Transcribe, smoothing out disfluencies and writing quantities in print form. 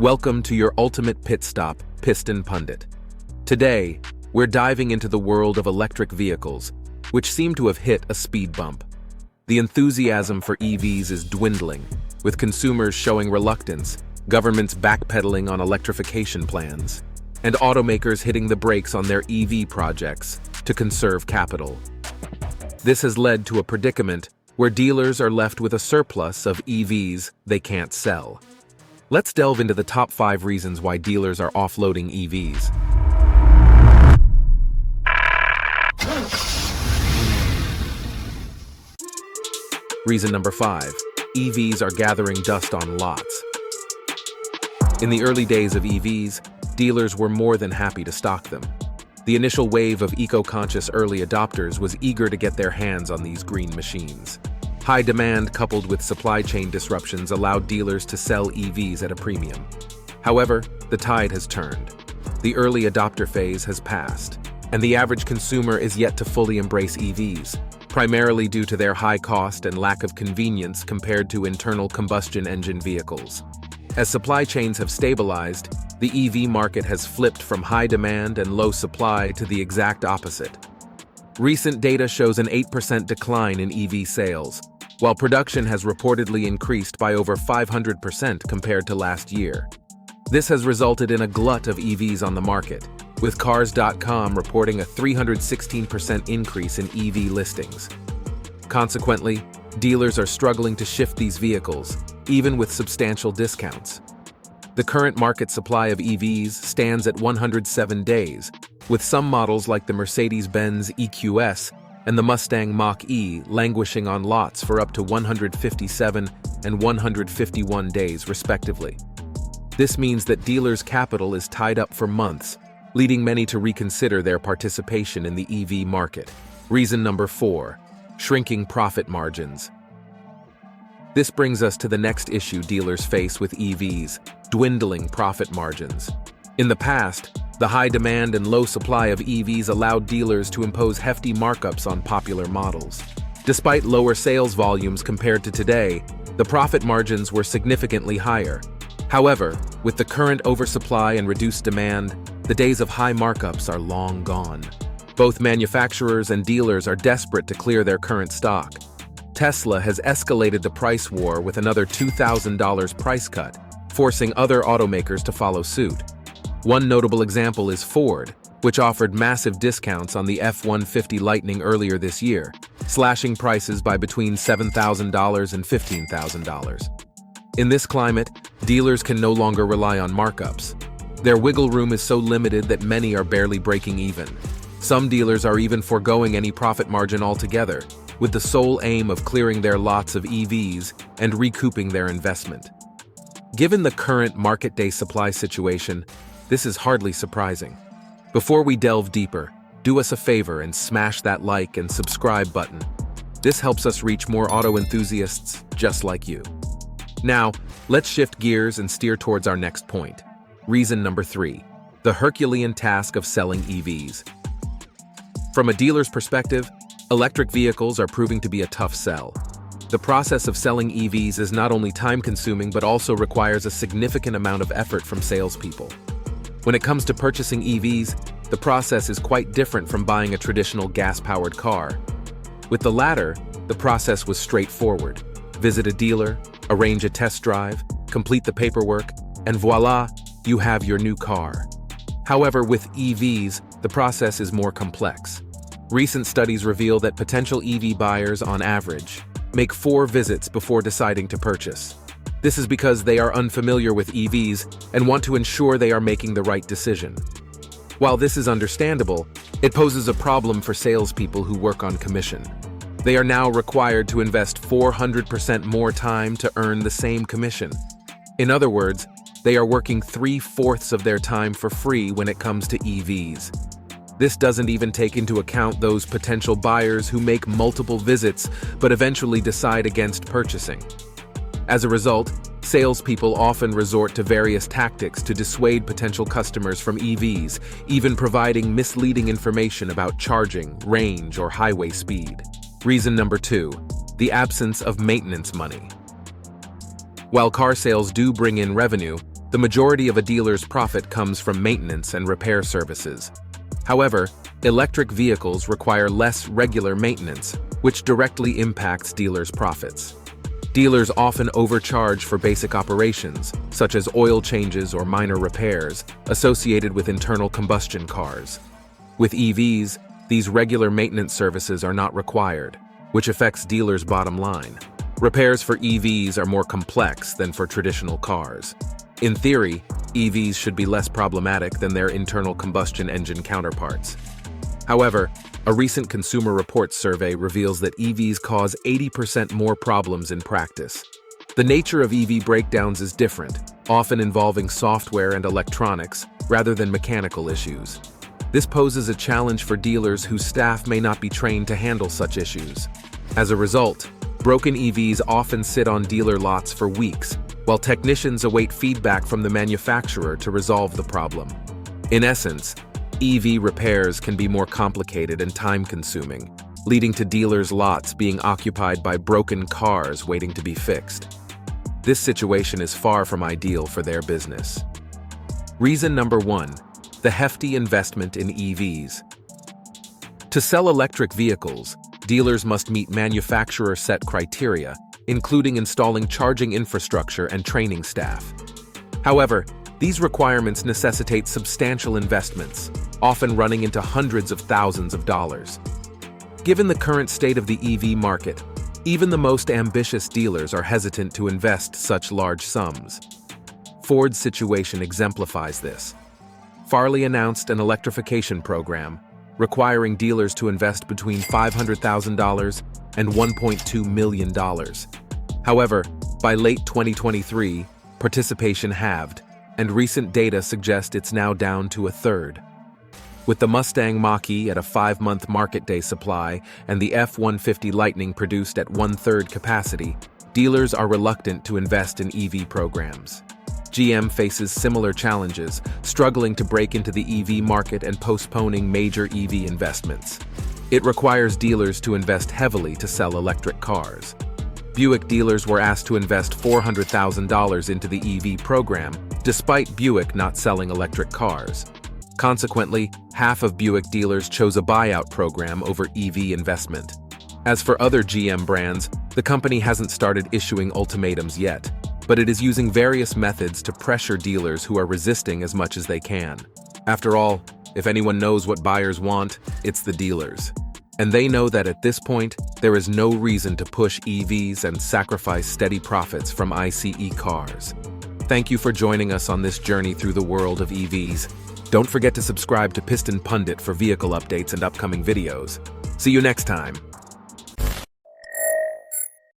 Welcome to your ultimate pit stop, Piston Pundit. Today, we're diving into the world of electric vehicles, which seem to have hit a speed bump. The enthusiasm for EVs is dwindling, with consumers showing reluctance, governments backpedaling on electrification plans, and automakers hitting the brakes on their EV projects to conserve capital. This has led to a predicament where dealers are left with a surplus of EVs they can't sell. Let's delve into the top 5 reasons why dealers are offloading EVs. Reason number 5. EVs are gathering dust on lots. In the early days of EVs, dealers were more than happy to stock them. The initial wave of eco-conscious early adopters was eager to get their hands on these green machines. High demand coupled with supply chain disruptions allowed dealers to sell EVs at a premium. However, the tide has turned. The early adopter phase has passed, and the average consumer is yet to fully embrace EVs, primarily due to their high cost and lack of convenience compared to internal combustion engine vehicles. As supply chains have stabilized, the EV market has flipped from high demand and low supply to the exact opposite. Recent data shows an 8% decline in EV sales, while production has reportedly increased by over 500% compared to last year. This has resulted in a glut of EVs on the market, with Cars.com reporting a 316% increase in EV listings. Consequently, dealers are struggling to shift these vehicles, even with substantial discounts. The current market supply of EVs stands at 107 days, with some models like the Mercedes-Benz EQS and the Mustang Mach-E languishing on lots for up to 157 and 151 days respectively. This means that dealers' capital is tied up for months, leading many to reconsider their participation in the EV market. Reason number 4. Shrinking profit margins. This brings us to the next issue dealers face with EVs: dwindling profit margins. In the past, the high demand and low supply of EVs allowed dealers to impose hefty markups on popular models. Despite lower sales volumes compared to today, the profit margins were significantly higher. However, with the current oversupply and reduced demand, the days of high markups are long gone. Both manufacturers and dealers are desperate to clear their current stock. Tesla has escalated the price war with another $2,000 price cut, forcing other automakers to follow suit. One notable example is Ford, which offered massive discounts on the F-150 Lightning earlier this year, slashing prices by between $7,000 and $15,000. In this climate, dealers can no longer rely on markups. Their wiggle room is so limited that many are barely breaking even. Some dealers are even foregoing any profit margin altogether, with the sole aim of clearing their lots of EVs and recouping their investment. Given the current market day supply situation, this is hardly surprising. Before we delve deeper, do us a favor and smash that like and subscribe button. This helps us reach more auto enthusiasts just like you. Now, let's shift gears and steer towards our next point. Reason number 3. The Herculean task of selling EVs. From a dealer's perspective, electric vehicles are proving to be a tough sell. The process of selling EVs is not only time-consuming but also requires a significant amount of effort from salespeople. When it comes to purchasing EVs, the process is quite different from buying a traditional gas-powered car. With the latter, the process was straightforward. Visit a dealer, arrange a test drive, complete the paperwork, and voila, you have your new car. However, with EVs, the process is more complex. Recent studies reveal that potential EV buyers, on average, make 4 visits before deciding to purchase. This is because they are unfamiliar with EVs and want to ensure they are making the right decision. While this is understandable, it poses a problem for salespeople who work on commission. They are now required to invest 400% more time to earn the same commission. In other words, they are working 3/4 of their time for free when it comes to EVs. This doesn't even take into account those potential buyers who make multiple visits but eventually decide against purchasing. As a result, salespeople often resort to various tactics to dissuade potential customers from EVs, even providing misleading information about charging, range, or highway speed. Reason number 2. The absence of maintenance money. While car sales do bring in revenue, The majority of a dealer's profit comes from maintenance and repair services. However, electric vehicles require less regular maintenance, which directly impacts dealers' profits. Dealers often overcharge for basic operations, such as oil changes or minor repairs, associated with internal combustion cars. With EVs, these regular maintenance services are not required, which affects dealers' bottom line. Repairs for EVs are more complex than for traditional cars. In theory, EVs should be less problematic than their internal combustion engine counterparts. However, a recent Consumer Reports survey reveals that EVs cause 80% more problems in practice. The nature of EV breakdowns is different, often involving software and electronics rather than mechanical issues. This poses a challenge for dealers whose staff may not be trained to handle such issues. As a result, broken EVs often sit on dealer lots for weeks, while technicians await feedback from the manufacturer to resolve the problem. In essence, EV repairs can be more complicated and time-consuming, leading to dealers' lots being occupied by broken cars waiting to be fixed. This situation is far from ideal for their business. Reason number 1: the hefty investment in EVs. To sell electric vehicles, dealers must meet manufacturer-set criteria, including installing charging infrastructure and training staff. However, these requirements necessitate substantial investments, often running into hundreds of thousands of dollars. Given the current state of the EV market, even the most ambitious dealers are hesitant to invest such large sums. Ford's situation exemplifies this. Farley announced an electrification program, requiring dealers to invest between $500,000 and $1.2 million. However, by late 2023, participation halved, and recent data suggest it's now down to a third. With the Mustang Mach-E at a 5-month market day supply and the F-150 Lightning produced at 1/3 capacity, dealers are reluctant to invest in EV programs. GM faces similar challenges, struggling to break into the EV market and postponing major EV investments. It requires dealers to invest heavily to sell electric cars. Buick dealers were asked to invest $400,000 into the EV program, despite Buick not selling electric cars. Consequently, half of Buick dealers chose a buyout program over EV investment. As for other GM brands, the company hasn't started issuing ultimatums yet, but it is using various methods to pressure dealers who are resisting as much as they can. After all, if anyone knows what buyers want, it's the dealers. And they know that at this point, there is no reason to push EVs and sacrifice steady profits from ICE cars. Thank you for joining us on this journey through the world of EVs. Don't forget to subscribe to Piston Pundit for vehicle updates and upcoming videos. See you next time.